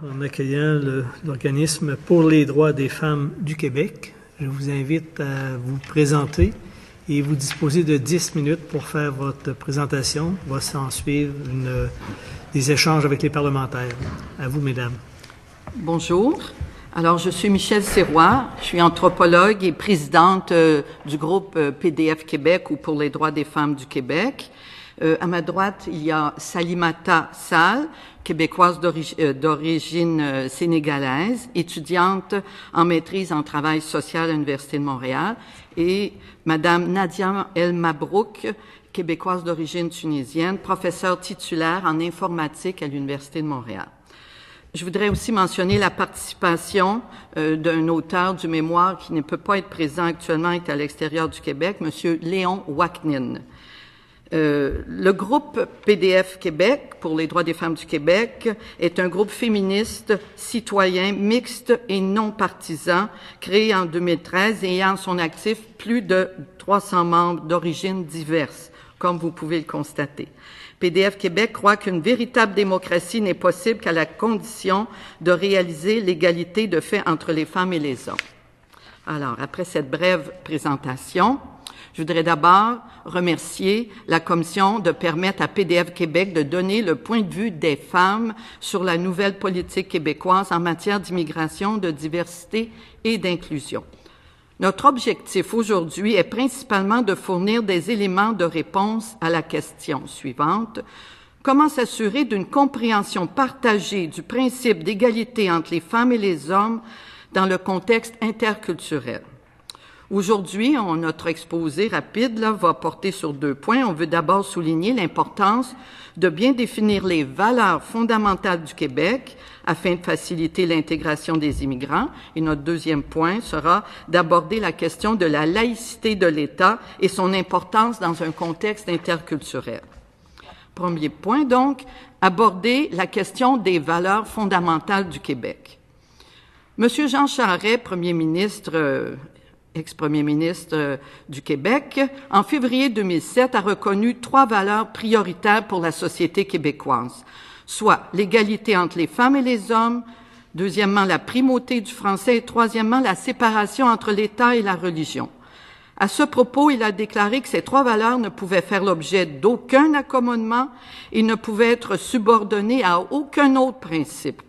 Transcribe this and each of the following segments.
en accueillant l'organisme pour les droits des femmes du Québec. Je vous invite à vous présenter et vous disposer de 10 minutes pour faire votre présentation. Va s'en suivre des échanges avec les parlementaires. À vous, mesdames. Bonjour. Alors, je suis Michèle Sirois. Je suis anthropologue et présidente du groupe PDF Québec ou pour les droits des femmes du Québec. À ma droite, il y a Salimata Sall, québécoise d'origine sénégalaise, étudiante en maîtrise en travail social à l'Université de Montréal, et Madame Nadia El Mabrouk, québécoise d'origine tunisienne, professeure titulaire en informatique à l'Université de Montréal. Je voudrais aussi mentionner la participation d'un auteur du mémoire qui ne peut pas être présent actuellement, est à l'extérieur du Québec, Monsieur Léon Waknin. Le groupe PDF Québec, pour les droits des femmes du Québec, est un groupe féministe, citoyen, mixte et non partisan, créé en 2013 et ayant à son actif plus de 300 membres d'origines diverses, comme vous pouvez le constater. PDF Québec croit qu'une véritable démocratie n'est possible qu'à la condition de réaliser l'égalité de fait entre les femmes et les hommes. Alors, après cette brève présentation, je voudrais d'abord remercier la Commission de permettre à PDF Québec de donner le point de vue des femmes sur la nouvelle politique québécoise en matière d'immigration, de diversité et d'inclusion. Notre objectif aujourd'hui est principalement de fournir des éléments de réponse à la question suivante. Comment s'assurer d'une compréhension partagée du principe d'égalité entre les femmes et les hommes dans le contexte interculturel? Aujourd'hui, notre exposé rapide va porter sur 2 points. On veut d'abord souligner l'importance de bien définir les valeurs fondamentales du Québec afin de faciliter l'intégration des immigrants. Et notre deuxième point sera d'aborder la question de la laïcité de l'État et son importance dans un contexte interculturel. Premier point, donc, aborder la question des valeurs fondamentales du Québec. Monsieur Jean Charest, ex-premier ministre du Québec, en février 2007, a reconnu 3 valeurs prioritaires pour la société québécoise, soit l'égalité entre les femmes et les hommes, deuxièmement, la primauté du français et troisièmement, la séparation entre l'État et la religion. À ce propos, il a déclaré que ces 3 valeurs ne pouvaient faire l'objet d'aucun accommodement et ne pouvaient être subordonnées à aucun autre principe.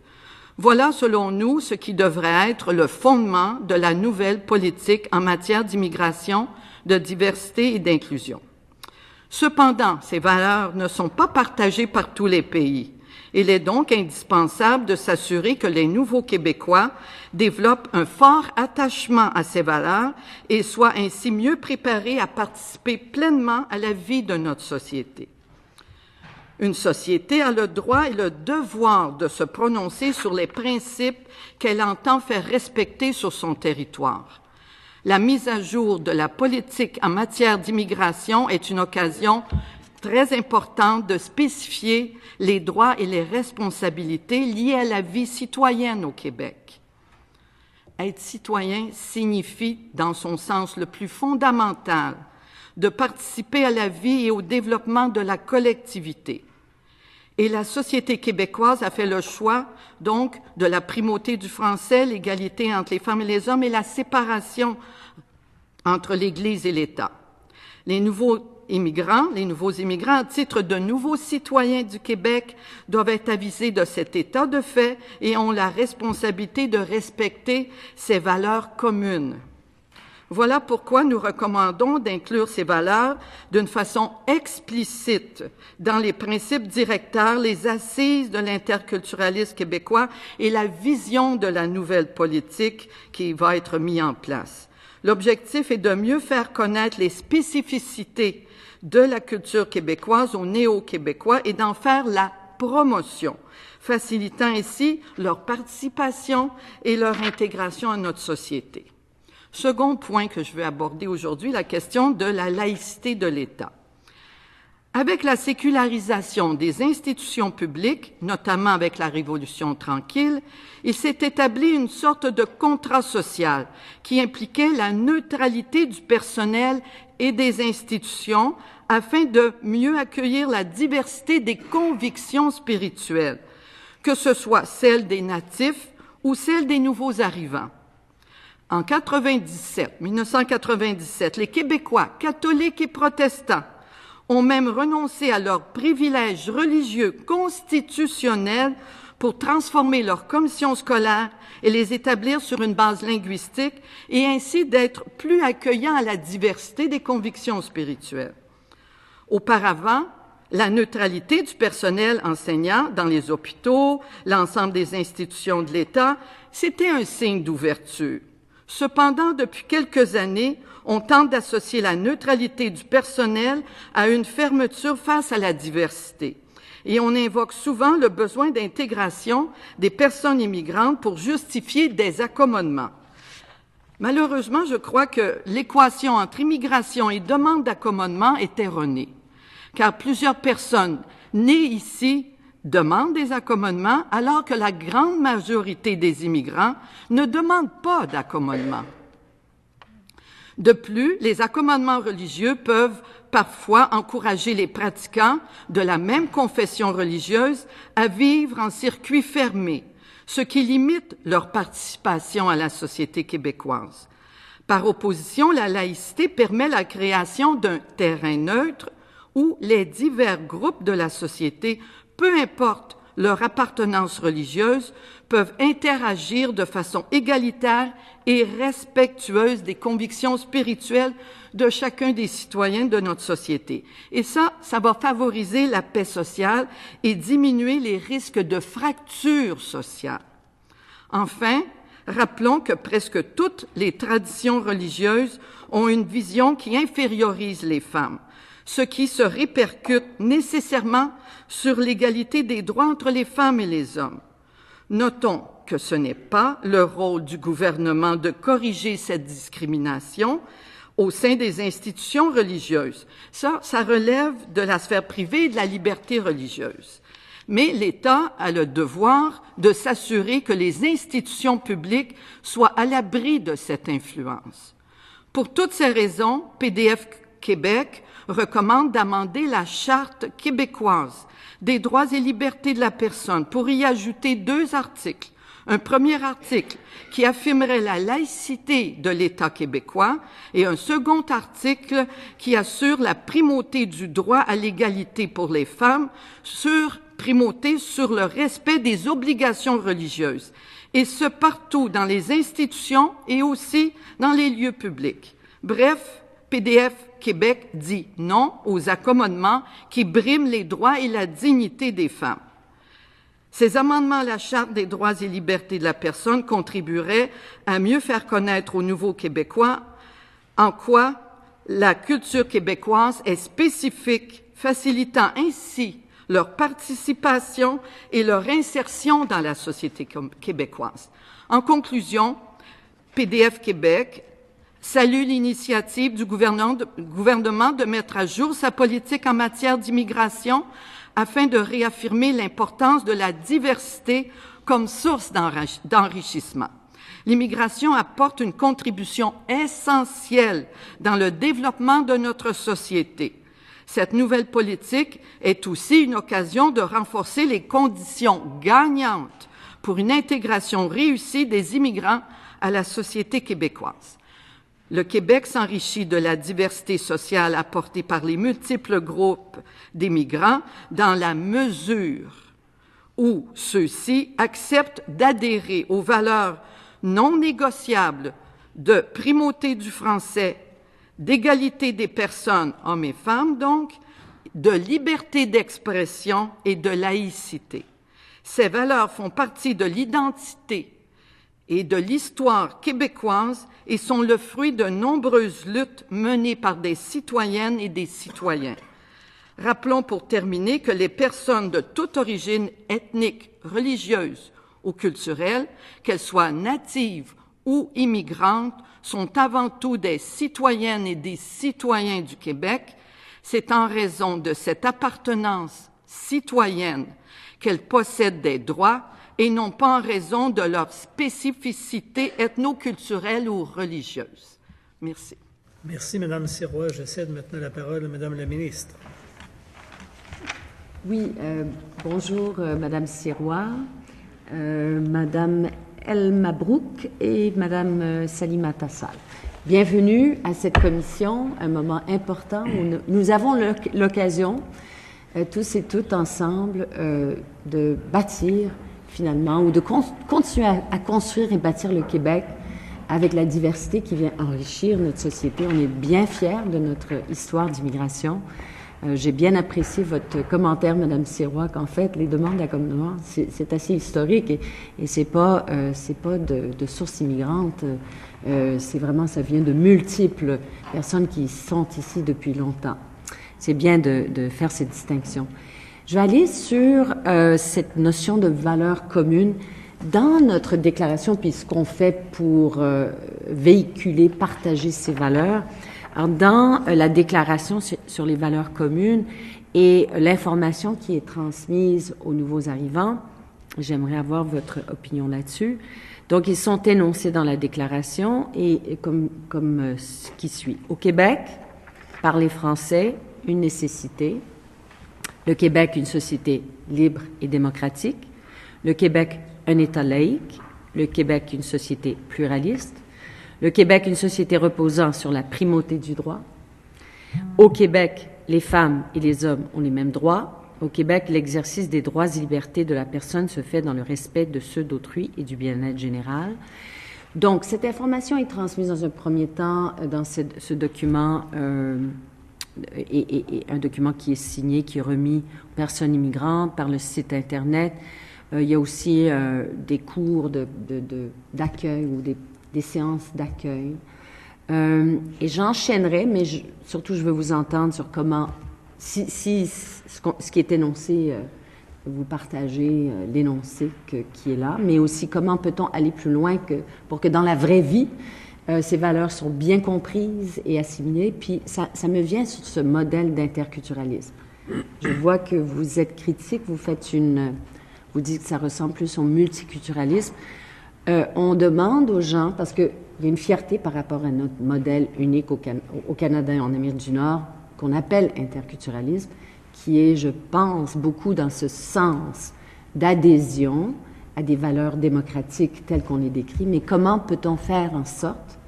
Voilà, selon nous, ce qui devrait être le fondement de la nouvelle politique en matière d'immigration, de diversité et d'inclusion. Cependant, ces valeurs ne sont pas partagées par tous les pays. Il est donc indispensable de s'assurer que les nouveaux Québécois développent un fort attachement à ces valeurs et soient ainsi mieux préparés à participer pleinement à la vie de notre société. Une société a le droit et le devoir de se prononcer sur les principes qu'elle entend faire respecter sur son territoire. La mise à jour de la politique en matière d'immigration est une occasion très importante de spécifier les droits et les responsabilités liées à la vie citoyenne au Québec. Être citoyen signifie, dans son sens le plus fondamental, de participer à la vie et au développement de la collectivité. Et la société québécoise a fait le choix, donc, de la primauté du français, l'égalité entre les femmes et les hommes et la séparation entre l'Église et l'État. Les nouveaux immigrants, à titre de nouveaux citoyens du Québec, doivent être avisés de cet état de fait et ont la responsabilité de respecter ces valeurs communes. Voilà pourquoi nous recommandons d'inclure ces valeurs d'une façon explicite dans les principes directeurs, les assises de l'interculturalisme québécois et la vision de la nouvelle politique qui va être mise en place. L'objectif est de mieux faire connaître les spécificités de la culture québécoise aux néo-québécois et d'en faire la promotion, facilitant ainsi leur participation et leur intégration à notre société. Second point que je veux aborder aujourd'hui, la question de la laïcité de l'État. Avec la sécularisation des institutions publiques, notamment avec la Révolution tranquille, il s'est établi une sorte de contrat social qui impliquait la neutralité du personnel et des institutions afin de mieux accueillir la diversité des convictions spirituelles. que ce soit celle des natifs ou celle des nouveaux arrivants. En 1997, les Québécois, catholiques et protestants, ont même renoncé à leurs privilèges religieux constitutionnels pour transformer leurs commissions scolaires et les établir sur une base linguistique et ainsi d'être plus accueillants à la diversité des convictions spirituelles. Auparavant, la neutralité du personnel enseignant dans les hôpitaux, l'ensemble des institutions de l'État, c'était un signe d'ouverture. Cependant, depuis quelques années, on tente d'associer la neutralité du personnel à une fermeture face à la diversité. Et on invoque souvent le besoin d'intégration des personnes immigrantes pour justifier des accommodements. Malheureusement, je crois que l'équation entre immigration et demande d'accommodement est erronée, car plusieurs personnes nées ici demandent des accommodements alors que la grande majorité des immigrants ne demandent pas d'accommodement. De plus, les accommodements religieux peuvent parfois encourager les pratiquants de la même confession religieuse à vivre en circuit fermé, ce qui limite leur participation à la société québécoise. Par opposition, la laïcité permet la création d'un terrain neutre où les divers groupes de la société, peu importe leur appartenance religieuse, peuvent interagir de façon égalitaire et respectueuse des convictions spirituelles de chacun des citoyens de notre société. Et ça va favoriser la paix sociale et diminuer les risques de fracture sociale. Enfin, rappelons que presque toutes les traditions religieuses ont une vision qui infériorise les femmes, ce qui se répercute nécessairement sur l'égalité des droits entre les femmes et les hommes. Notons que ce n'est pas le rôle du gouvernement de corriger cette discrimination au sein des institutions religieuses. Ça relève de la sphère privée et de la liberté religieuse. Mais l'État a le devoir de s'assurer que les institutions publiques soient à l'abri de cette influence. Pour toutes ces raisons, PDF Québec recommande d'amender la Charte québécoise des droits et libertés de la personne pour y ajouter 2 articles. Un premier article qui affirmerait la laïcité de l'État québécois et un second article qui assure la primauté du droit à l'égalité pour les femmes primauté sur le respect des obligations religieuses, et ce partout dans les institutions et aussi dans les lieux publics. Bref, PDF Québec dit non aux accommodements qui briment les droits et la dignité des femmes. Ces amendements à la Charte des droits et libertés de la personne contribueraient à mieux faire connaître aux nouveaux Québécois en quoi la culture québécoise est spécifique, facilitant ainsi leur participation et leur insertion dans la société québécoise. En conclusion, PDF Québec salue l'initiative du gouvernement de mettre à jour sa politique en matière d'immigration afin de réaffirmer l'importance de la diversité comme source d'enrichissement. L'immigration apporte une contribution essentielle dans le développement de notre société. Cette nouvelle politique est aussi une occasion de renforcer les conditions gagnantes pour une intégration réussie des immigrants à la société québécoise. Le Québec s'enrichit de la diversité sociale apportée par les multiples groupes d'immigrants dans la mesure où ceux-ci acceptent d'adhérer aux valeurs non négociables de primauté du français, d'égalité des personnes, hommes et femmes donc, de liberté d'expression et de laïcité. Ces valeurs font partie de l'identité et de l'histoire québécoise et sont le fruit de nombreuses luttes menées par des citoyennes et des citoyens. Rappelons pour terminer que les personnes de toute origine ethnique, religieuse ou culturelle, qu'elles soient natives ou immigrantes, sont avant tout des citoyennes et des citoyens du Québec. C'est en raison de cette appartenance citoyenne qu'elles possèdent des droits et non pas en raison de leur spécificité ethno-culturelle ou religieuse. Merci. Merci, Mme Sirois. Je cède maintenant la parole à Mme la ministre. Oui, bonjour Madame Sirois, Madame El Mabrouk et Madame Salimata Sall. Bienvenue à cette commission, un moment important où nous avons l'occasion, tous et toutes ensemble, de bâtir finalement, ou de continuer à construire et bâtir le Québec avec la diversité qui vient enrichir notre société. On est bien fiers de notre histoire d'immigration. J'ai bien apprécié votre commentaire, Madame Sirois, qu'en fait, les demandes d'accommodement, c'est assez historique et c'est pas de source immigrante. C'est vraiment, ça vient de multiples personnes qui sont ici depuis longtemps. C'est bien de faire cette distinction. Je vais aller sur cette notion de valeur commune. Dans notre déclaration, puis ce qu'on fait pour véhiculer, partager ces valeurs, alors, dans la déclaration sur les valeurs communes et l'information qui est transmise aux nouveaux arrivants, j'aimerais avoir votre opinion là-dessus. Donc, ils sont énoncés dans la déclaration et comme ce qui suit. Au Québec, parler français, une nécessité. Le Québec, une société libre et démocratique. Le Québec, un État laïque. Le Québec, une société pluraliste. Le Québec, une société reposant sur la primauté du droit. Au Québec, les femmes et les hommes ont les mêmes droits. Au Québec, l'exercice des droits et libertés de la personne se fait dans le respect de ceux d'autrui et du bien-être général. Donc, cette information est transmise dans un premier temps dans ce document, et un document qui est signé, qui est remis aux personnes immigrantes par le site Internet. Il y a aussi des cours d'accueil ou des séances d'accueil. Et j'enchaînerai, mais surtout je veux vous entendre sur comment, si ce qui est énoncé, vous partagez l'énoncé qui est là, mais aussi comment peut-on aller plus loin pour que dans la vraie vie, ces valeurs sont bien comprises et assimilées. Puis ça me vient sur ce modèle d'interculturalisme. Je vois que vous êtes critique, vous dites que ça ressemble plus au multiculturalisme. On demande aux gens, parce qu'il y a une fierté par rapport à notre modèle unique au Canada et en Amérique du Nord, qu'on appelle interculturalisme, qui est, je pense, beaucoup dans ce sens d'adhésion à des valeurs démocratiques telles qu'on les décrit, mais comment peut-on faire en sorte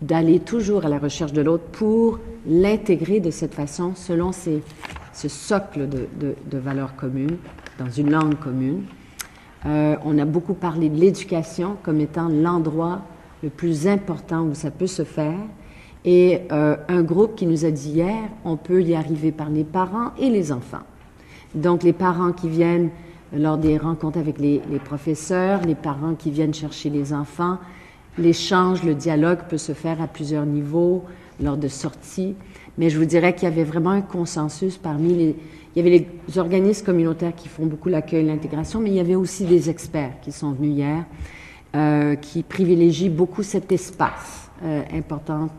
d'aller toujours à la recherche de l'autre pour l'intégrer de cette façon, selon ce socle de valeurs communes, dans une langue commune. On a beaucoup parlé de l'éducation comme étant l'endroit le plus important où ça peut se faire. Et un groupe qui nous a dit hier, on peut y arriver par les parents et les enfants. Donc, les parents qui viennent lors des rencontres avec les professeurs, les parents qui viennent chercher les enfants, l'échange, le dialogue peut se faire à plusieurs niveaux lors de sorties. Mais je vous dirais qu'il y avait vraiment un consensus il y avait les organismes communautaires qui font beaucoup l'accueil et l'intégration, mais il y avait aussi des experts qui sont venus hier, qui privilégient beaucoup cet espace important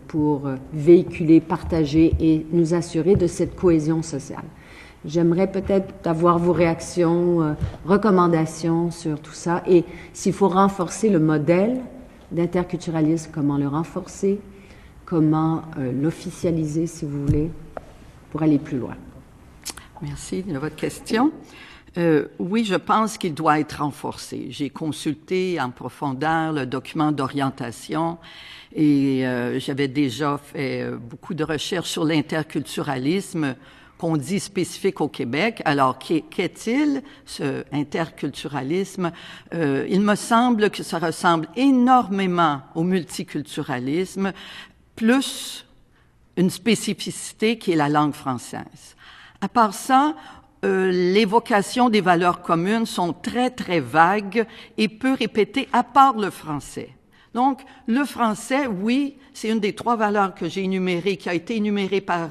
pour véhiculer, partager et nous assurer de cette cohésion sociale. J'aimerais peut-être avoir vos réactions, recommandations sur tout ça. Et s'il faut renforcer le modèle d'interculturalisme, comment le renforcer, comment l'officialiser, si vous voulez, pour aller plus loin. Merci de votre question. Oui, je pense qu'il doit être renforcé. J'ai consulté en profondeur le document d'orientation et j'avais déjà fait beaucoup de recherches sur l'interculturalisme qu'on dit spécifique au Québec. Alors, qu'est-il, ce interculturalisme? Il me semble que ça ressemble énormément au multiculturalisme, plus une spécificité qui est la langue française. À part ça, l'évocation des valeurs communes sont très, très vagues et peu répétées, à part le français. Donc, le français, oui, c'est une des trois valeurs que j'ai énumérées, qui a été énumérée par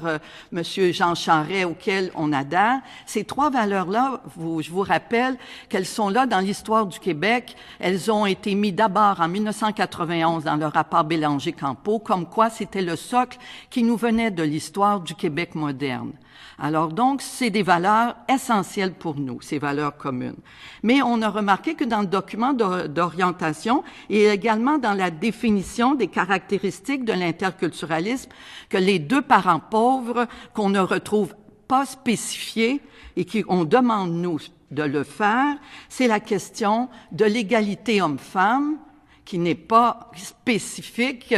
Monsieur Jean Charest, auquel on adhère. Ces trois valeurs-là, je vous rappelle qu'elles sont là dans l'histoire du Québec. Elles ont été mises d'abord en 1991 dans le rapport Bélanger-Campeau, comme quoi c'était le socle qui nous venait de l'histoire du Québec moderne. Alors donc, c'est des valeurs essentielles pour nous, ces valeurs communes. Mais on a remarqué que dans le document d'orientation et également dans la définition des caractéristiques de l'interculturalisme, que les deux parents pauvres qu'on ne retrouve pas spécifié et qu'on demande, nous, de le faire, c'est la question de l'égalité homme-femme, qui n'est pas spécifique,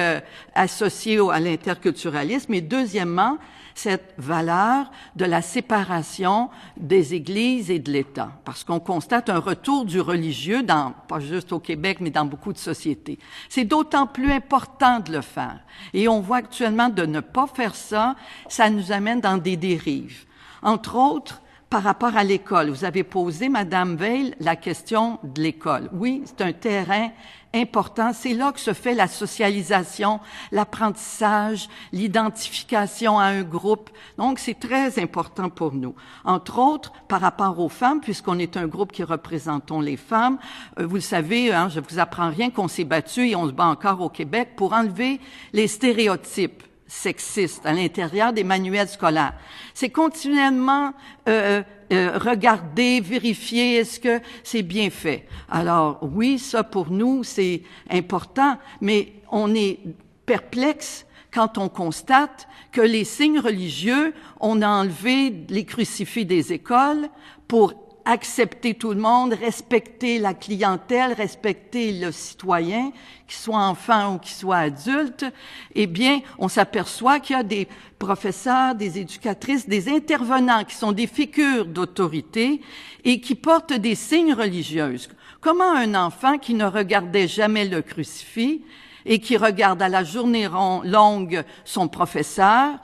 associée à l'interculturalisme, et deuxièmement, cette valeur de la séparation des églises et de l'État, parce qu'on constate un retour du religieux, pas juste au Québec, mais dans beaucoup de sociétés. C'est d'autant plus important de le faire. Et on voit actuellement de ne pas faire ça, ça nous amène dans des dérives. Entre autres, par rapport à l'école, vous avez posé, Madame Veil, la question de l'école. Oui, c'est un terrain important. C'est là que se fait la socialisation, l'apprentissage, l'identification à un groupe. Donc, c'est très important pour nous. Entre autres, par rapport aux femmes, puisqu'on est un groupe qui représentons les femmes, vous le savez, hein, je vous apprends rien qu'on s'est battu et on se bat encore au Québec pour enlever les stéréotypes sexistes à l'intérieur des manuels scolaires. C'est continuellement regarder, vérifier, est-ce que c'est bien fait. Alors oui, ça pour nous c'est important, mais on est perplexe quand on constate que les signes religieux, on a enlevé les crucifix des écoles pour accepter tout le monde, respecter la clientèle, respecter le citoyen, qu'il soit enfant ou qu'il soit adulte, eh bien, on s'aperçoit qu'il y a des professeurs, des éducatrices, des intervenants qui sont des figures d'autorité et qui portent des signes religieux. Comment un enfant qui ne regardait jamais le crucifix et qui regarde à la journée longue son professeur,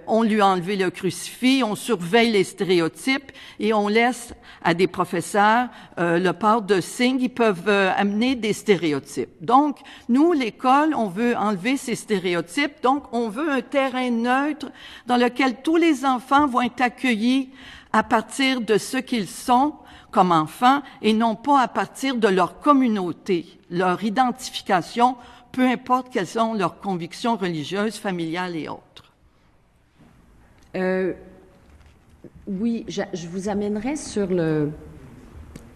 on lui a enlevé le crucifix, on surveille les stéréotypes et on laisse à des professeurs le port de signes qui peuvent amener des stéréotypes. Donc, nous, l'école, on veut enlever ces stéréotypes, donc on veut un terrain neutre dans lequel tous les enfants vont être accueillis à partir de ce qu'ils sont comme enfants et non pas à partir de leur communauté, leur identification, peu importe quelles sont leurs convictions religieuses, familiales et autres. Oui, je vous amènerai sur le...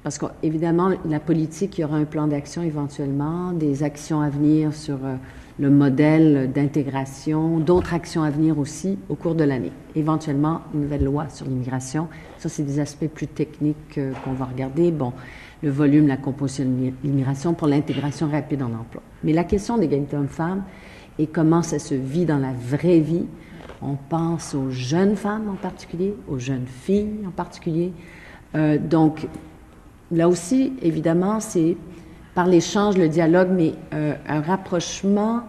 Parce qu'évidemment, la politique, il y aura un plan d'action éventuellement, des actions à venir sur le modèle d'intégration, d'autres actions à venir aussi au cours de l'année. Éventuellement, une nouvelle loi sur l'immigration. Ça, c'est des aspects plus techniques qu'on va regarder. Bon, le volume, la composition de l'immigration pour l'intégration rapide en emploi. Mais la question d'égalité homme-femme et comment ça se vit dans la vraie vie, on pense aux jeunes femmes en particulier, aux jeunes filles en particulier. Donc, là aussi, évidemment, c'est par l'échange, le dialogue, mais un rapprochement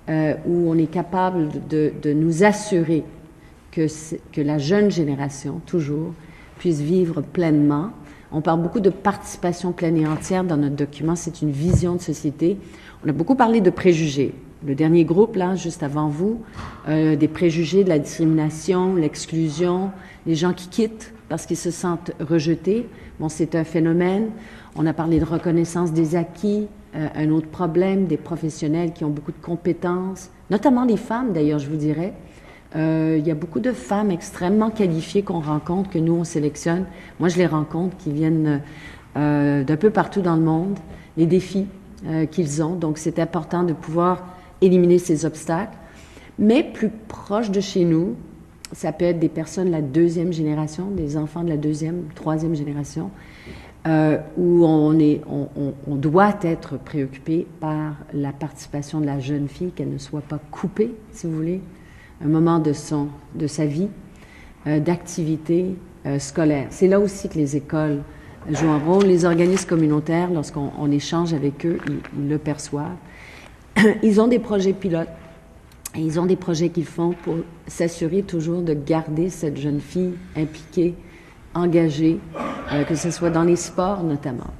où on est capable de nous assurer que la jeune génération, toujours, puisse vivre pleinement. On parle beaucoup de participation pleine et entière dans notre document. C'est une vision de société. On a beaucoup parlé de préjugés. Le dernier groupe, là, juste avant vous, des préjugés, de la discrimination, l'exclusion, les gens qui quittent parce qu'ils se sentent rejetés. Bon, c'est un phénomène. On a parlé de reconnaissance des acquis, un autre problème, des professionnels qui ont beaucoup de compétences, notamment les femmes, d'ailleurs, je vous dirais. Il y a beaucoup de femmes extrêmement qualifiées qu'on rencontre, que nous, on sélectionne. Moi, je les rencontre, qui viennent d'un peu partout dans le monde, les défis qu'ils ont. Donc, c'est important de pouvoir éliminer ces obstacles. Mais plus proche de chez nous, ça peut être des personnes de la deuxième génération, des enfants de la deuxième, troisième génération, où on doit être préoccupé par la participation de la jeune fille, qu'elle ne soit pas coupée, si vous voulez, un moment de sa vie, d'activité scolaire. C'est là aussi que les écoles jouent un rôle. Les organismes communautaires, lorsqu'on échange avec eux, ils le perçoivent. Ils ont des projets pilotes et ils ont des projets qu'ils font pour s'assurer toujours de garder cette jeune fille impliquée, engagée, que ce soit dans les sports notamment.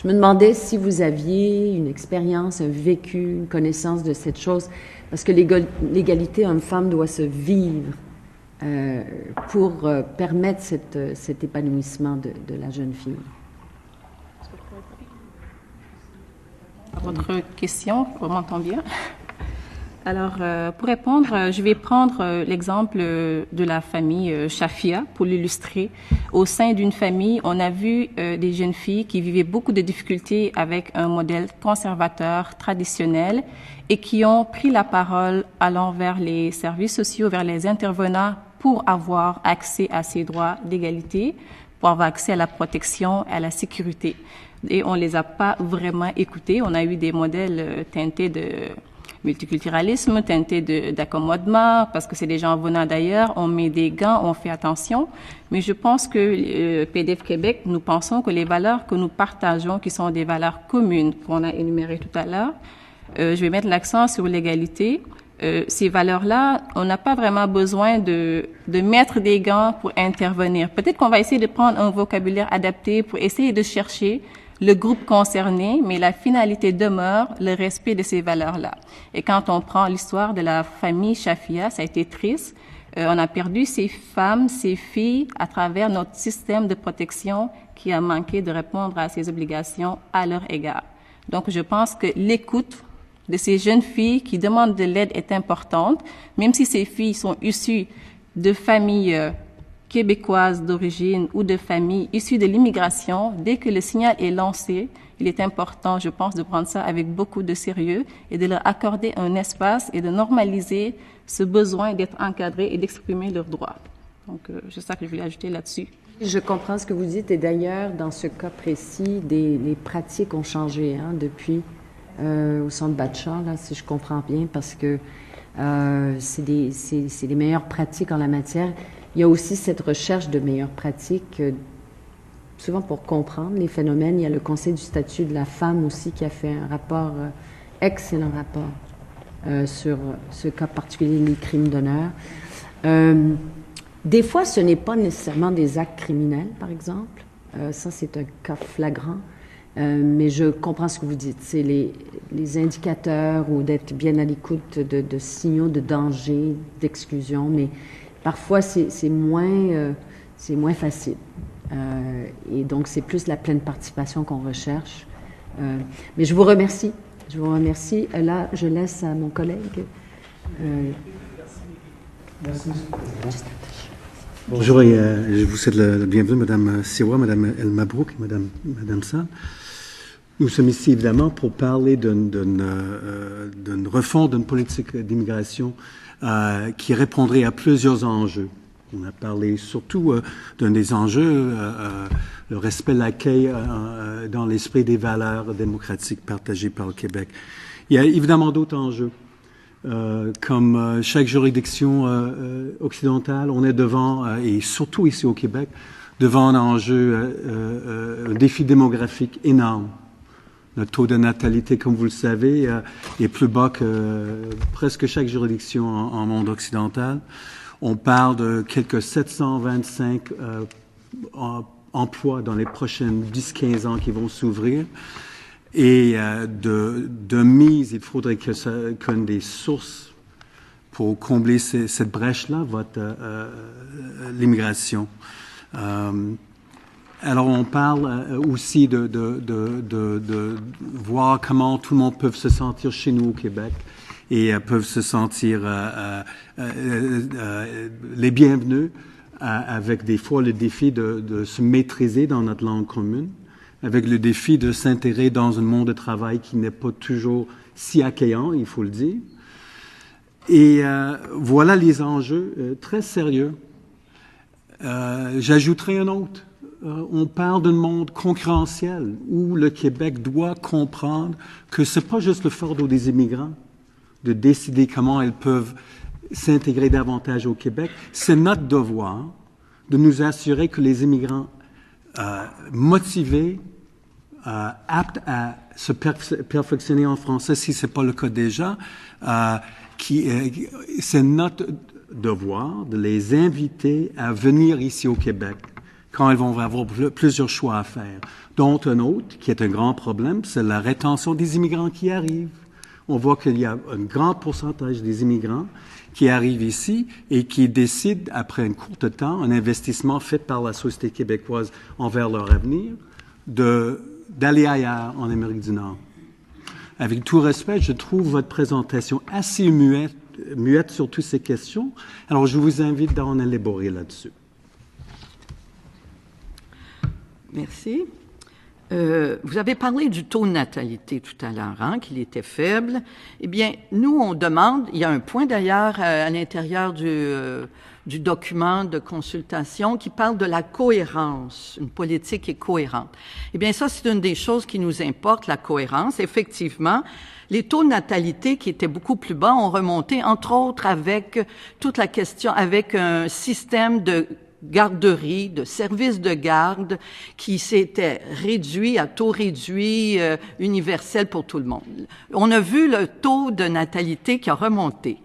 Je me demandais si vous aviez une expérience, un vécu, une connaissance de cette chose, parce que l'égalité homme-femme doit se vivre pour permettre cet épanouissement de la jeune fille. Votre question, on m'entend bien. Alors, pour répondre, je vais prendre l'exemple de la famille Shafia pour l'illustrer. Au sein d'une famille, on a vu des jeunes filles qui vivaient beaucoup de difficultés avec un modèle conservateur, traditionnel, et qui ont pris la parole allant vers les services sociaux, vers les intervenants pour avoir accès à ces droits d'égalité, pour avoir accès à la protection, à la sécurité. Et on les a pas vraiment écoutés. On a eu des modèles teintés de multiculturalisme, teintés d'accommodement, parce que c'est des gens venant d'ailleurs, on met des gants, on fait attention. Mais je pense que PDF Québec, nous pensons que les valeurs que nous partageons, qui sont des valeurs communes qu'on a énumérées tout à l'heure, je vais mettre l'accent sur l'égalité. Ces valeurs-là, on n'a pas vraiment besoin de mettre des gants pour intervenir. Peut-être qu'on va essayer de prendre un vocabulaire adapté pour essayer de chercher le groupe concerné, mais la finalité demeure le respect de ces valeurs-là. Et quand on prend l'histoire de la famille Shafia, ça a été triste. On a perdu ces femmes, ces filles à travers notre système de protection qui a manqué de répondre à ces obligations à leur égard. Donc, je pense que l'écoute de ces jeunes filles qui demandent de l'aide est importante, même si ces filles sont issues de familles québécoises d'origine ou de familles issues de l'immigration. Dès que le signal est lancé, il est important, je pense, de prendre ça avec beaucoup de sérieux et de leur accorder un espace et de normaliser ce besoin d'être encadrés et d'exprimer leurs droits. Donc, c'est ça que je voulais ajouter là-dessus. Je comprends ce que vous dites et d'ailleurs, dans ce cas précis, les pratiques ont changé depuis au centre Batcha, là, si je comprends bien, parce que c'est les meilleures pratiques en la matière. Il y a aussi cette recherche de meilleures pratiques, souvent pour comprendre les phénomènes. Il y a le Conseil du statut de la femme aussi qui a fait un rapport, excellent rapport, sur ce cas particulier, les crimes d'honneur. Des fois, ce n'est pas nécessairement des actes criminels, par exemple. Ça, c'est un cas flagrant. Mais je comprends ce que vous dites. C'est les indicateurs ou d'être bien à l'écoute de signaux de danger, d'exclusion. Mais parfois, c'est moins facile. Et donc, c'est plus la pleine participation qu'on recherche. Mais je vous remercie. Je vous remercie. Là, je laisse à mon collègue. Merci. Bonjour et je vous souhaite la bienvenue, Madame Siwa, Madame El Mabrouk et Madame Sall. Nous sommes ici évidemment pour parler d'une refonte d'une politique d'immigration qui répondrait à plusieurs enjeux. On a parlé surtout d'un des enjeux, le respect, l'accueil dans l'esprit des valeurs démocratiques partagées par le Québec. Il y a évidemment d'autres enjeux. Comme chaque juridiction occidentale, on est devant, et surtout ici au Québec, devant un enjeu, un défi démographique énorme. Le taux de natalité, comme vous le savez, est plus bas que presque chaque juridiction en monde occidental. On parle de quelques 725 emplois dans les prochaines 10-15 ans qui vont s'ouvrir. Et de mise, il faudrait qu'une des sources pour combler cette brèche-là va être l'immigration. Alors, on parle aussi de voir comment tout le monde peut se sentir chez nous au Québec et peuvent se sentir les bienvenus avec des fois le défi de se maîtriser dans notre langue commune, avec le défi de s'intégrer dans un monde de travail qui n'est pas toujours si accueillant, il faut le dire. Et voilà les enjeux très sérieux. J'ajouterai un autre. On parle d'un monde concurrentiel où le Québec doit comprendre que c'est pas juste le fardeau des immigrants de décider comment elles peuvent s'intégrer davantage au Québec. C'est notre devoir de nous assurer que les immigrants motivés, aptes à se perfectionner en français, si c'est pas le cas déjà, c'est notre devoir de les inviter à venir ici au Québec quand elles vont avoir plusieurs choix à faire. Dont un autre, qui est un grand problème, c'est la rétention des immigrants qui arrivent. On voit qu'il y a un grand pourcentage des immigrants qui arrivent ici et qui décident, après un court temps, un investissement fait par la société québécoise envers leur avenir, d'aller ailleurs en Amérique du Nord. Avec tout respect, je trouve votre présentation assez muette sur toutes ces questions. Alors, je vous invite à en élaborer là-dessus. Merci. Vous avez parlé du taux de natalité tout à l'heure, qu'il était faible. Eh bien, nous, on demande, il y a un point d'ailleurs à l'intérieur du document de consultation qui parle de la cohérence, une politique qui est cohérente. Eh bien, ça, c'est une des choses qui nous importe, la cohérence. Effectivement, les taux de natalité qui étaient beaucoup plus bas ont remonté, entre autres, avec toute la question, avec un système de garderie, de service de garde qui s'était réduit à taux réduit universel pour tout le monde. On a vu le taux de natalité qui a remonté.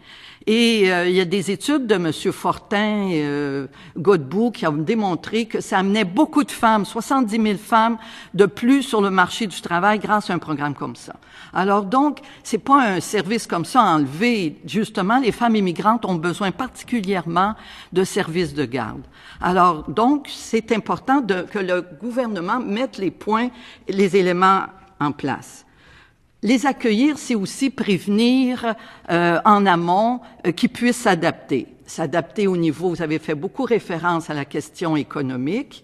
Et il y a des études de M. Fortin, Godbout, qui ont démontré que ça amenait beaucoup de femmes, 70 000 femmes de plus sur le marché du travail grâce à un programme comme ça. Alors donc, c'est pas un service comme ça à enlever. Justement, les femmes immigrantes ont besoin particulièrement de services de garde. Alors donc, c'est important que le gouvernement mette les points, les éléments en place. Les accueillir, c'est aussi prévenir en amont qu'ils puissent s'adapter. S'adapter au niveau, vous avez fait beaucoup référence à la question économique.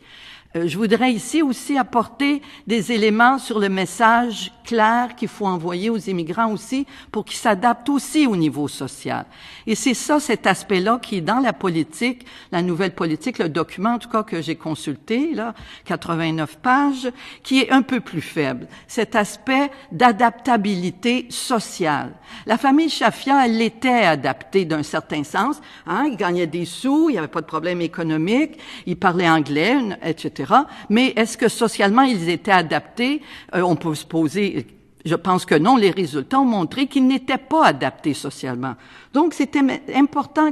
Je voudrais ici aussi apporter des éléments sur le message clair qu'il faut envoyer aux immigrants aussi pour qu'ils s'adaptent aussi au niveau social. Et c'est ça, cet aspect-là qui est dans la politique, la nouvelle politique, le document en tout cas que j'ai consulté, là, 89 pages, qui est un peu plus faible. Cet aspect d'adaptabilité sociale. La famille Chafia, elle l'était adaptée d'un certain sens. Hein, ils gagnaient des sous, il n'y avait pas de problème économique, ils parlaient anglais, etc. Mais est-ce que socialement ils étaient adaptés? On peut se poser, je pense que non, les résultats ont montré qu'ils n'étaient pas adaptés socialement. Donc c'était important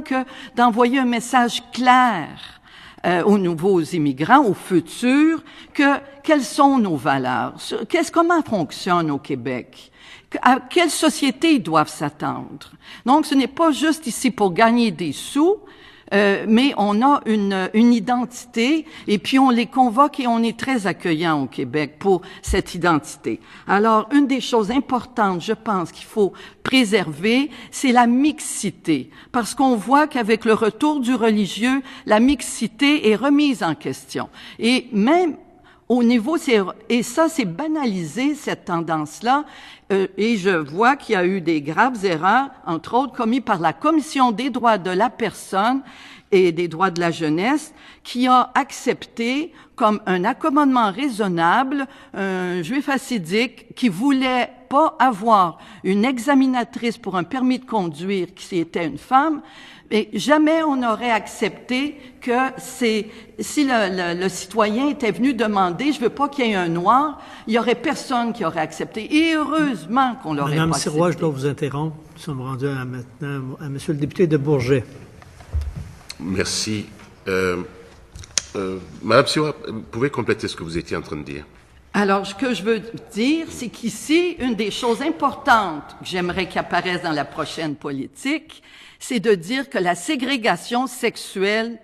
d'envoyer un message clair aux nouveaux immigrants, aux futurs, quelles sont nos valeurs, comment fonctionne au Québec, à quelle société ils doivent s'attendre. Donc ce n'est pas juste ici pour gagner des sous, mais on a une identité et puis on les convoque et on est très accueillant au Québec pour cette identité. Alors, une des choses importantes, je pense, qu'il faut préserver, c'est la mixité. Parce qu'on voit qu'avec le retour du religieux, la mixité est remise en question. Et même au niveau, et ça, c'est banalisé, cette tendance-là, et je vois qu'il y a eu des graves erreurs, entre autres commises par la Commission des droits de la personne et des droits de la jeunesse, qui a accepté comme un accommodement raisonnable un juif hassidique qui voulait pas avoir une examinatrice pour un permis de conduire qui était une femme. Et jamais on n'aurait accepté que si le citoyen était venu demander, je veux pas qu'il y ait un noir, il y aurait personne qui aurait accepté. Et heureusement qu'on l'aurait pas accepté. Madame Sirois, je dois vous interrompre. Nous sommes rendus maintenant à Monsieur le député de Bourget. Merci. Madame Sirois, vous pouvez compléter ce que vous étiez en train de dire? Alors, ce que je veux dire, c'est qu'ici, une des choses importantes que j'aimerais qu'apparaisse dans la prochaine politique, c'est de dire que la ségrégation sexuelle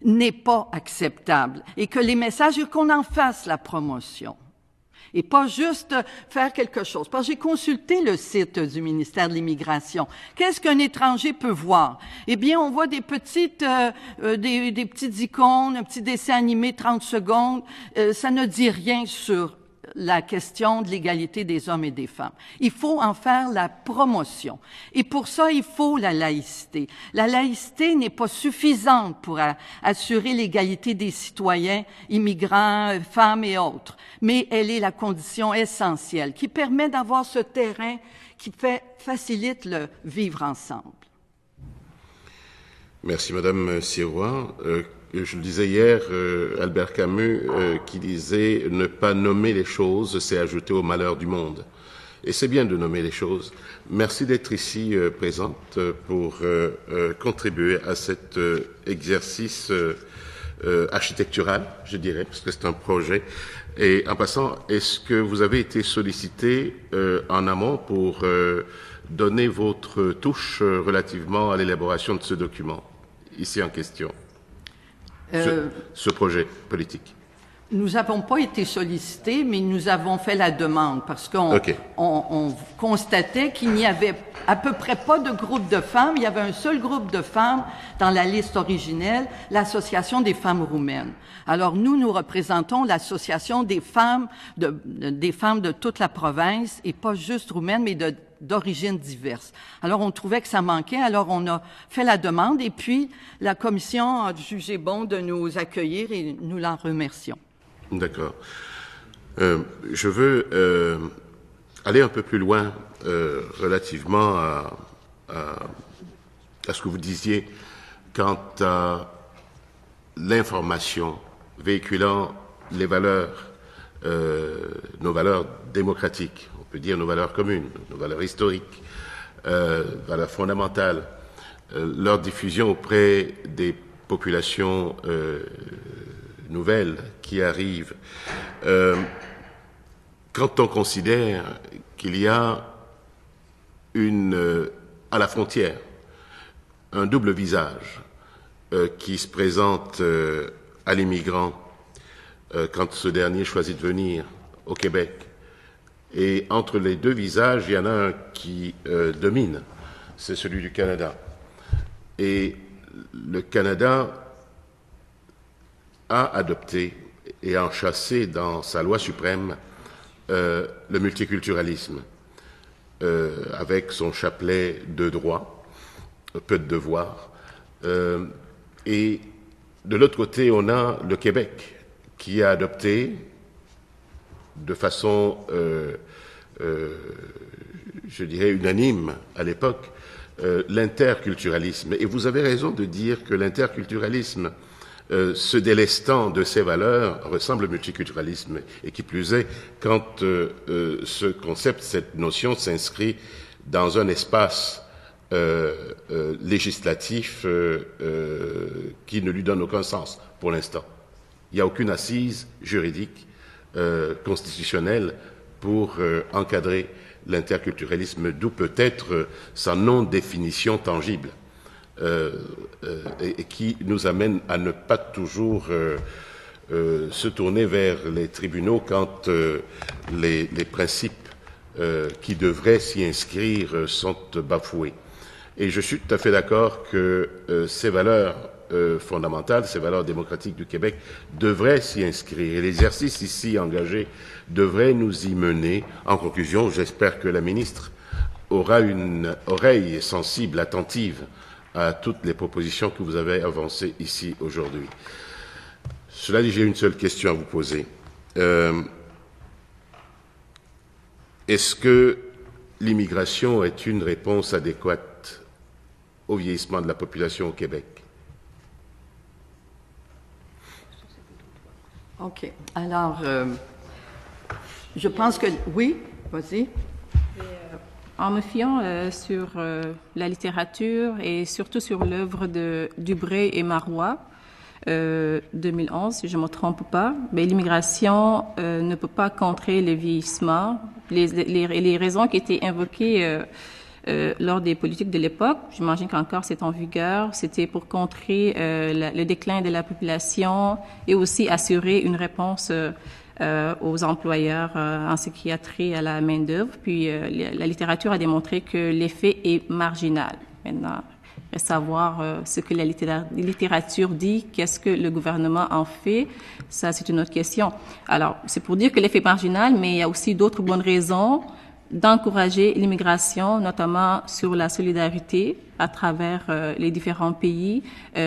n'est pas acceptable et que les messages, qu'on en fasse la promotion. Et pas juste faire quelque chose. Parce que j'ai consulté le site du ministère de l'Immigration. Qu'est-ce qu'un étranger peut voir? Eh bien, on voit des petites icônes, un petit dessin animé 30 secondes. Ça ne dit rien sur la question de l'égalité des hommes et des femmes. Il faut en faire la promotion. Et pour ça, il faut la laïcité. La laïcité n'est pas suffisante pour assurer l'égalité des citoyens, immigrants, femmes et autres. Mais elle est la condition essentielle qui permet d'avoir ce terrain qui facilite le vivre ensemble. Merci, Madame Sirois. Je le disais hier, Albert Camus, qui disait « Ne pas nommer les choses, c'est ajouter au malheur du monde ». Et c'est bien de nommer les choses. Merci d'être ici présente pour contribuer à cet exercice architectural, je dirais, parce que c'est un projet. Et en passant, est-ce que vous avez été sollicité en amont pour donner votre touche relativement à l'élaboration de ce document, ici en question? Ce projet politique. Nous n'avons pas été sollicités, mais nous avons fait la demande parce qu'on on constatait qu'il n'y avait à peu près pas de groupe de femmes. Il y avait un seul groupe de femmes dans la liste originelle, l'Association des femmes roumaines. Alors nous représentons l'Association des femmes de toute la province, et pas juste roumaines, mais de d'origines diverses. Alors, on trouvait que ça manquait, alors on a fait la demande et puis la commission a jugé bon de nous accueillir et nous l'en remercions. D'accord. Je veux aller un peu plus loin relativement à ce que vous disiez quant à l'information véhiculant les valeurs, nos valeurs démocratiques, on peut dire nos valeurs communes, nos valeurs historiques, valeurs fondamentales, leur diffusion auprès des populations nouvelles qui arrivent. Quand on considère qu'il y a à la frontière un double visage qui se présente à l'immigrant quand ce dernier choisit de venir au Québec. Et entre les deux visages, il y en a un qui domine, c'est celui du Canada. Et le Canada a adopté et enchâssé dans sa loi suprême le multiculturalisme, avec son chapelet de droits, peu de devoirs. Et de l'autre côté, on a le Québec, qui a adopté de façon, je dirais, unanime à l'époque, l'interculturalisme. Et vous avez raison de dire que l'interculturalisme, se délestant de ses valeurs, ressemble au multiculturalisme. Et qui plus est, quand ce concept, cette notion s'inscrit dans un espace législatif qui ne lui donne aucun sens pour l'instant. Il n'y a aucune assise juridique constitutionnelle pour encadrer l'interculturalisme, d'où peut-être sa non-définition tangible et qui nous amène à ne pas toujours se tourner vers les tribunaux quand les principes qui devraient s'y inscrire sont bafoués. Et je suis tout à fait d'accord que ces valeurs fondamentales, ces valeurs démocratiques du Québec devraient s'y inscrire. Et l'exercice ici engagé devrait nous y mener. En conclusion, j'espère que la ministre aura une oreille sensible, attentive à toutes les propositions que vous avez avancées ici aujourd'hui. Cela dit, j'ai une seule question à vous poser. Est-ce que l'immigration est une réponse adéquate au vieillissement de la population au Québec? OK. Alors, je pense que oui, vas-y. En me fiant sur la littérature et surtout sur l'œuvre de Dubreuil et Marois, 2011, si je ne me trompe pas, mais l'immigration ne peut pas contrer le vieillissement. Les raisons qui étaient invoquées lors des politiques de l'époque, j'imagine qu'encore c'est en vigueur, c'était pour contrer le déclin de la population et aussi assurer une réponse aux employeurs en ce qui a trait à la main-d'œuvre. Puis la littérature a démontré que l'effet est marginal. Maintenant, il reste à savoir ce que la littérature dit, qu'est-ce que le gouvernement en fait, ça c'est une autre question. Alors, c'est pour dire que l'effet est marginal, mais il y a aussi d'autres bonnes raisons d'encourager l'immigration, notamment sur la solidarité à travers les différents pays,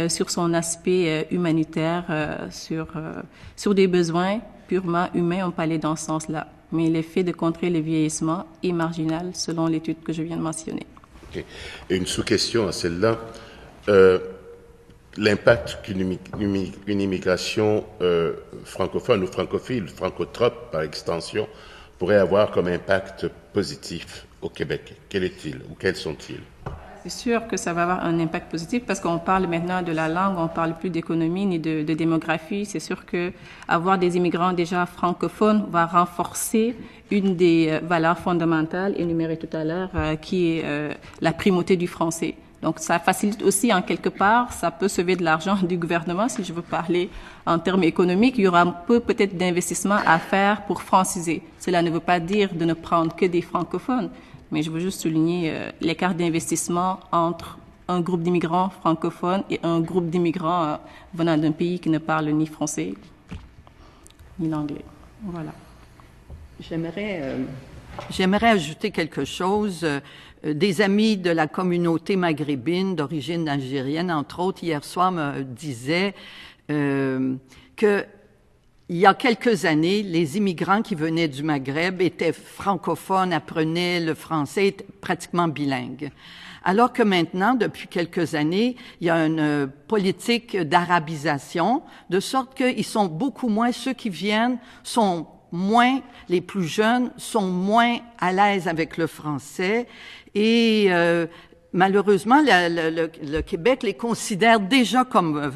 sur son aspect humanitaire, sur des besoins purement humain, on peut aller dans ce sens-là. Mais l'effet de contrer le vieillissement est marginal, selon l'étude que je viens de mentionner. Okay. Et une sous-question à celle-là. L'impact qu'une immigration francophone ou francophile, francotrope par extension, pourrait avoir comme impact positif au Québec. Quel est-il ou quels sont-ils? C'est sûr que ça va avoir un impact positif parce qu'on parle maintenant de la langue, on parle plus d'économie ni de démographie. C'est sûr que avoir des immigrants déjà francophones va renforcer une des valeurs fondamentales énumérées tout à l'heure, qui est la primauté du français. Donc, ça facilite aussi, en quelque part, ça peut sauver de l'argent du gouvernement, si je veux parler en termes économiques. Il y aura un peu peut-être d'investissement à faire pour franciser. Cela ne veut pas dire de ne prendre que des francophones, mais je veux juste souligner l'écart d'investissement entre un groupe d'immigrants francophones et un groupe d'immigrants venant d'un pays qui ne parle ni français ni l'anglais. Voilà. J'aimerais J'aimerais ajouter quelque chose. Des amis de la communauté maghrébine d'origine algérienne, entre autres, hier soir me disaient que il y a quelques années, les immigrants qui venaient du Maghreb étaient francophones, apprenaient le français, étaient pratiquement bilingues. Alors que maintenant, depuis quelques années, il y a une politique d'arabisation, de sorte qu'ils sont beaucoup moins, ceux qui viennent sont moins, les plus jeunes sont moins à l'aise avec le français et malheureusement, le Québec les considère déjà comme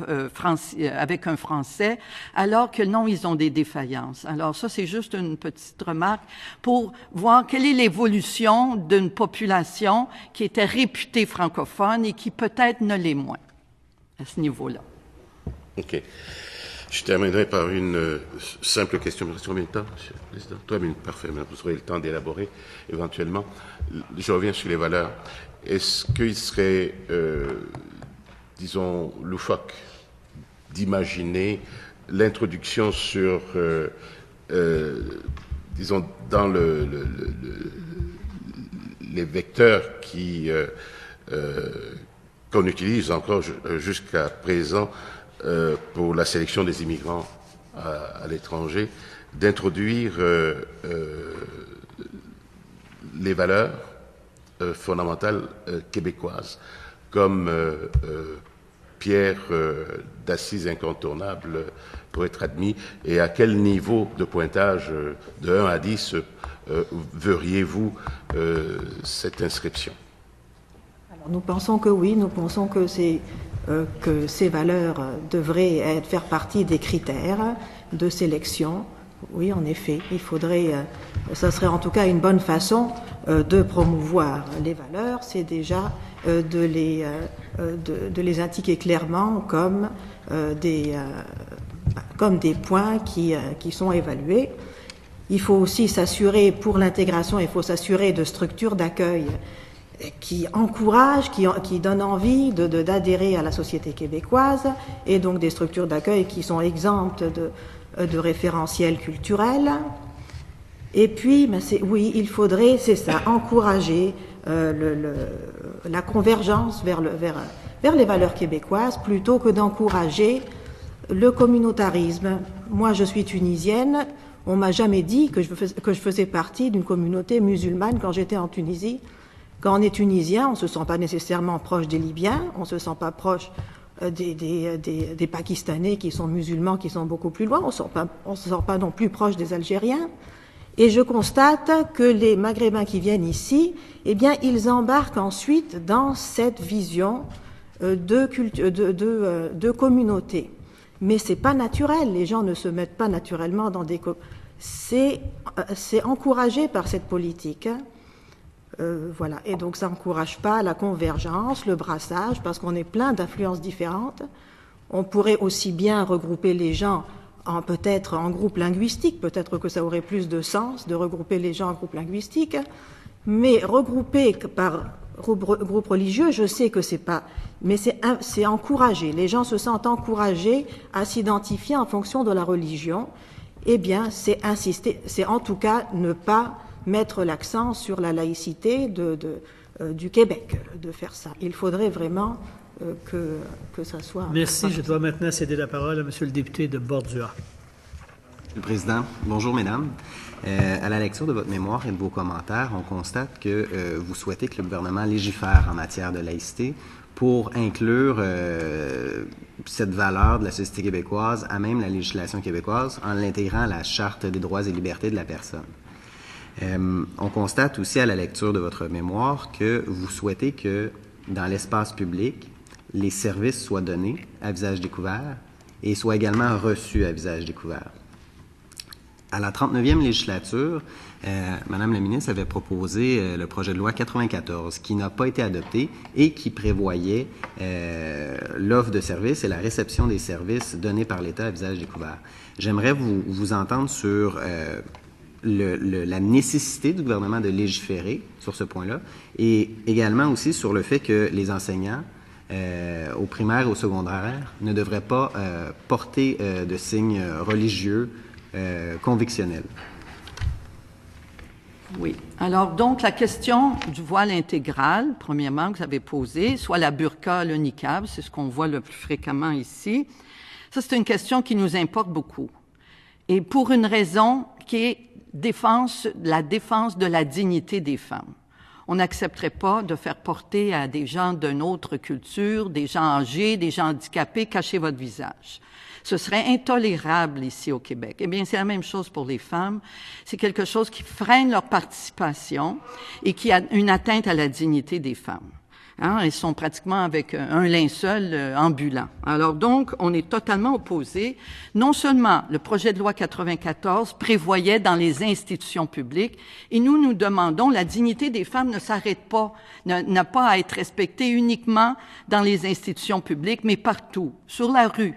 avec un français, alors que non, ils ont des défaillances. Alors ça, c'est juste une petite remarque pour voir quelle est l'évolution d'une population qui était réputée francophone et qui peut-être ne l'est moins à ce niveau-là. OK. Je terminerai par une simple question. Il reste combien de temps, Monsieur le Président? 3 minutes, parfait. Vous aurez le temps d'élaborer éventuellement. Je reviens sur les valeurs. Est-ce qu'il serait, disons, loufoque d'imaginer l'introduction sur, disons, dans les vecteurs qu'on utilise encore jusqu'à présent pour la sélection des immigrants à l'étranger, d'introduire les valeurs fondamentales québécoises comme pierre d'assise incontournable pour être admis, et à quel niveau de pointage de 1 à 10 verriez-vous cette inscription? Alors, nous pensons que oui, nous pensons que ces valeurs devraient faire partie des critères de sélection. Oui, en effet, il faudrait, ça serait en tout cas une bonne façon de promouvoir les valeurs, c'est déjà de les indiquer clairement comme des points qui sont évalués. Il faut aussi s'assurer, pour l'intégration, il faut s'assurer de structures d'accueil qui encouragent, qui donnent envie d'adhérer à la société québécoise, et donc des structures d'accueil qui sont exemptes de référentiels culturels. Et puis, oui, il faudrait, c'est ça, encourager la convergence vers les valeurs québécoises plutôt que d'encourager le communautarisme. Moi, je suis tunisienne. On m'a jamais dit que je faisais partie d'une communauté musulmane quand j'étais en Tunisie. Quand on est tunisien, on se sent pas nécessairement proche des Libyens, on se sent pas proche des Pakistanais qui sont musulmans, qui sont beaucoup plus loin, on se sent pas non plus proche des Algériens. Et je constate que les Maghrébins qui viennent ici, eh bien, ils embarquent ensuite dans cette vision de communauté. Mais c'est pas naturel, les gens ne se mettent pas naturellement dans des... C'est encouragé par cette politique. Voilà. Et donc ça n'encourage pas la convergence, le brassage, parce qu'on est plein d'influences différentes. On pourrait aussi bien regrouper les gens peut-être en groupe linguistique, peut-être que ça aurait plus de sens de regrouper les gens en groupe linguistique, mais regrouper par groupe religieux, je sais que c'est pas, mais c'est encouragé. Les gens se sentent encouragés à s'identifier en fonction de la religion. Eh bien, c'est insister, c'est en tout cas ne pas mettre l'accent sur la laïcité du Québec, de faire ça. Il faudrait vraiment que ça soit... Merci. Je dois maintenant céder la parole à Monsieur le député de Bordua. Monsieur le Président, bonjour mesdames. À la lecture de votre mémoire et de vos commentaires, on constate que vous souhaitez que le gouvernement légifère en matière de laïcité pour inclure cette valeur de la société québécoise à même la législation québécoise en l'intégrant à la Charte des droits et libertés de la personne. On constate aussi à la lecture de votre mémoire que vous souhaitez que dans l'espace public, les services soient donnés à visage découvert et soient également reçus à visage découvert. À la 39e législature, Madame la ministre avait proposé le projet de loi 94 qui n'a pas été adopté et qui prévoyait l'offre de services et la réception des services donnés par l'État à visage découvert. J'aimerais vous entendre sur la nécessité du gouvernement de légiférer sur ce point-là et également aussi sur le fait que les enseignants au primaire et au secondaire ne devraient pas porter de signes religieux convictionnels. Oui. Alors, donc, la question du voile intégral, premièrement, que vous avez posée, soit la burqa, le niqab, c'est ce qu'on voit le plus fréquemment ici. Ça, c'est une question qui nous importe beaucoup. Et pour une raison qui est la défense de la dignité des femmes. On n'accepterait pas de faire porter à des gens d'une autre culture, des gens âgés, des gens handicapés, cacher votre visage. Ce serait intolérable ici au Québec. Eh bien, c'est la même chose pour les femmes. C'est quelque chose qui freine leur participation et qui a une atteinte à la dignité des femmes. Hein, elles sont pratiquement avec un linceul ambulant. Alors donc, on est totalement opposés. Non seulement le projet de loi 94 prévoyait dans les institutions publiques, et nous demandons, la dignité des femmes ne s'arrête pas, n'a pas à être respectée uniquement dans les institutions publiques, mais partout, sur la rue.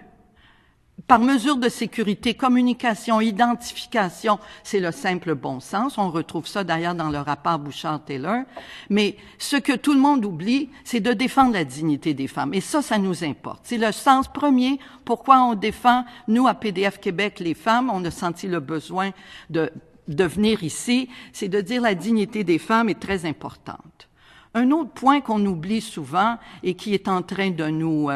Par mesure de sécurité, communication, identification, c'est le simple bon sens. On retrouve ça d'ailleurs dans le rapport Bouchard-Taylor. Mais ce que tout le monde oublie, c'est de défendre la dignité des femmes. Et ça nous importe. C'est le sens premier pourquoi on défend, nous, à PDF Québec, les femmes. On a senti le besoin de venir ici. C'est de dire la dignité des femmes est très importante. Un autre point qu'on oublie souvent et qui est en train de nous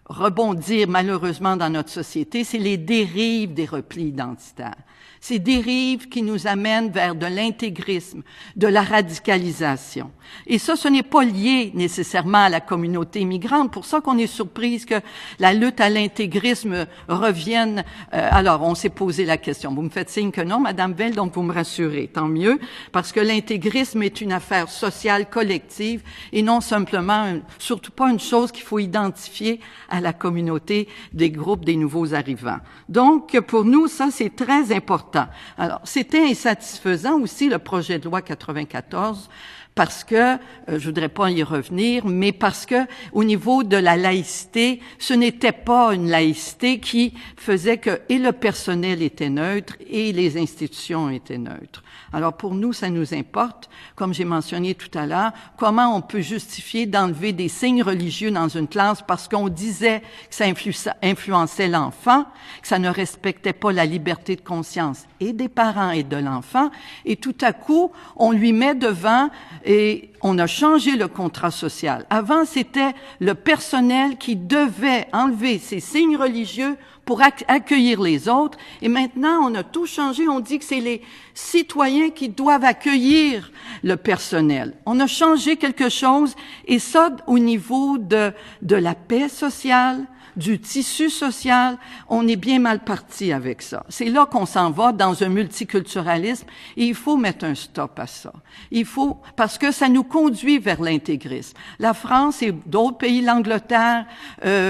rebondir malheureusement dans notre société, c'est les dérives des replis identitaires. Ces dérives qui nous amènent vers de l'intégrisme, de la radicalisation. Et ça, ce n'est pas lié nécessairement à la communauté immigrante. Pour ça qu'on est surprise que la lutte à l'intégrisme revienne. Alors, on s'est posé la question. Vous me faites signe que non, Madame Veil, donc vous me rassurez. Tant mieux, parce que l'intégrisme est une affaire sociale collective et non simplement, surtout pas une chose qu'il faut identifier à la communauté des groupes des nouveaux arrivants. Donc, pour nous, ça, c'est très important. Alors, c'était insatisfaisant aussi, le projet de loi 94, parce que, je voudrais pas y revenir, mais parce que, au niveau de la laïcité, ce n'était pas une laïcité qui faisait que et le personnel était neutre et les institutions étaient neutres. Alors, pour nous, ça nous importe, comme j'ai mentionné tout à l'heure, comment on peut justifier d'enlever des signes religieux dans une classe parce qu'on disait que ça influençait l'enfant, que ça ne respectait pas la liberté de conscience et des parents et de l'enfant, et tout à coup, on lui met devant et on a changé le contrat social. Avant, c'était le personnel qui devait enlever ces signes religieux pour accueillir les autres. Et maintenant, on a tout changé. On dit que c'est les citoyens qui doivent accueillir le personnel. On a changé quelque chose, et ça, au niveau de la paix sociale, du tissu social, on est bien mal parti avec ça. C'est là qu'on s'en va dans un multiculturalisme et il faut mettre un stop à ça. Il faut, parce que ça nous conduit vers l'intégrisme. La France et d'autres pays, l'Angleterre,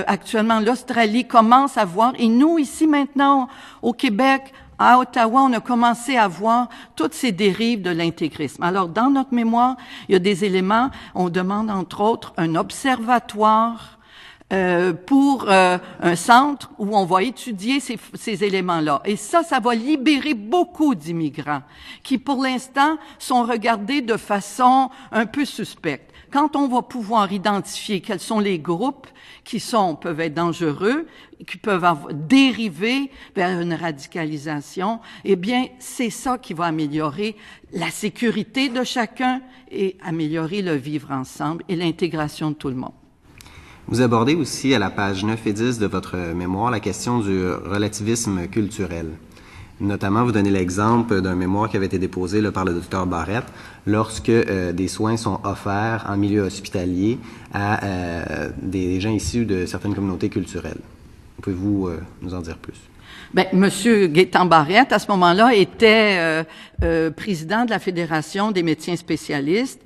actuellement l'Australie commencent à voir, et nous ici maintenant au Québec, à Ottawa, on a commencé à voir toutes ces dérives de l'intégrisme. Alors, dans notre mémoire, il y a des éléments, on demande entre autres un observatoire pour un centre où on va étudier ces éléments-là. Et ça va libérer beaucoup d'immigrants qui, pour l'instant, sont regardés de façon un peu suspecte. Quand on va pouvoir identifier quels sont les groupes qui peuvent être dangereux, qui peuvent dériver vers une radicalisation, eh bien, c'est ça qui va améliorer la sécurité de chacun et améliorer le vivre ensemble et l'intégration de tout le monde. Vous abordez aussi à la page 9 et 10 de votre mémoire la question du relativisme culturel. Notamment, vous donnez l'exemple d'un mémoire qui avait été déposé par le Dr Barrett lorsque des soins sont offerts en milieu hospitalier à des gens issus de certaines communautés culturelles. Pouvez-vous nous en dire plus? Ben, Monsieur Gaétan Barrett, à ce moment-là, était président de la Fédération des médecins spécialistes.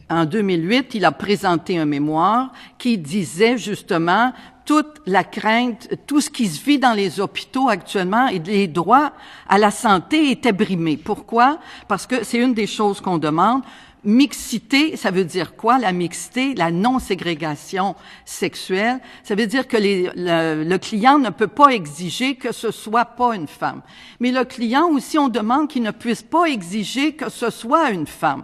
En 2008, il a présenté un mémoire qui disait justement toute la crainte, tout ce qui se vit dans les hôpitaux actuellement et les droits à la santé étaient brimés. Pourquoi? Parce que c'est une des choses qu'on demande. Mixité, ça veut dire quoi? La mixité, la non-ségrégation sexuelle, ça veut dire que le client ne peut pas exiger que ce soit pas une femme. Mais le client aussi, on demande qu'il ne puisse pas exiger que ce soit une femme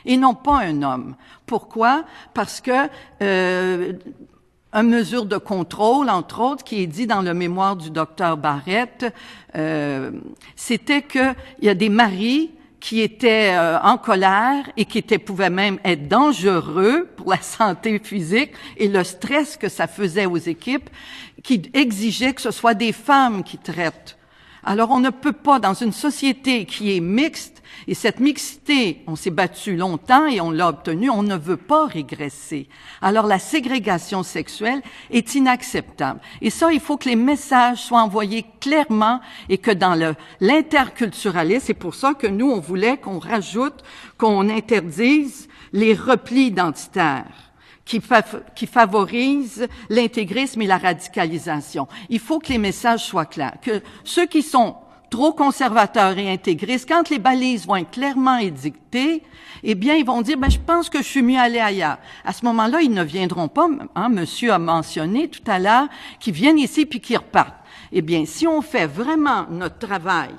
et non pas un homme. Pourquoi? Parce que une mesure de contrôle, entre autres, qui est dit dans le mémoire du docteur Barrett, c'était que il y a des maris qui était en colère et qui pouvait même être dangereux pour la santé physique et le stress que ça faisait aux équipes, qui exigeait que ce soit des femmes qui traitent. Alors, on ne peut pas, dans une société qui est mixte, et cette mixité, on s'est battu longtemps et on l'a obtenue, on ne veut pas régresser. Alors, la ségrégation sexuelle est inacceptable. Et ça, il faut que les messages soient envoyés clairement et que dans l'interculturalisme, c'est pour ça que nous, on voulait qu'on rajoute, qu'on interdise les replis identitaires qui favorisent l'intégrisme et la radicalisation. Il faut que les messages soient clairs, que ceux qui sont trop conservateurs et intégristes, quand les balises vont être clairement édictées, eh bien, ils vont dire, je pense que je suis mieux aller ailleurs. À ce moment-là, ils ne viendront pas, monsieur a mentionné tout à l'heure, qu'ils viennent ici puis qu'ils repartent. Eh bien, si on fait vraiment notre travail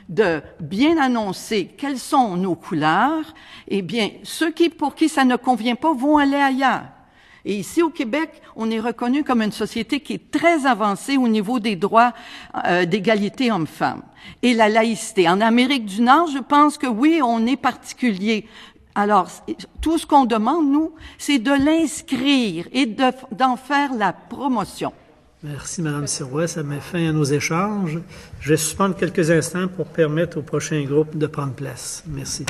de bien annoncer quelles sont nos couleurs, eh bien, ceux pour qui ça ne convient pas vont aller ailleurs. Et ici, au Québec, on est reconnu comme une société qui est très avancée au niveau des droits d'égalité hommes-femmes. Et la laïcité. En Amérique du Nord, je pense que oui, on est particulier. Alors, tout ce qu'on demande, nous, c'est de l'inscrire et d'en faire la promotion. Merci, Mme Sirois. Ça met fin à nos échanges. Je vais suspendre quelques instants pour permettre au prochain groupe de prendre place. Merci.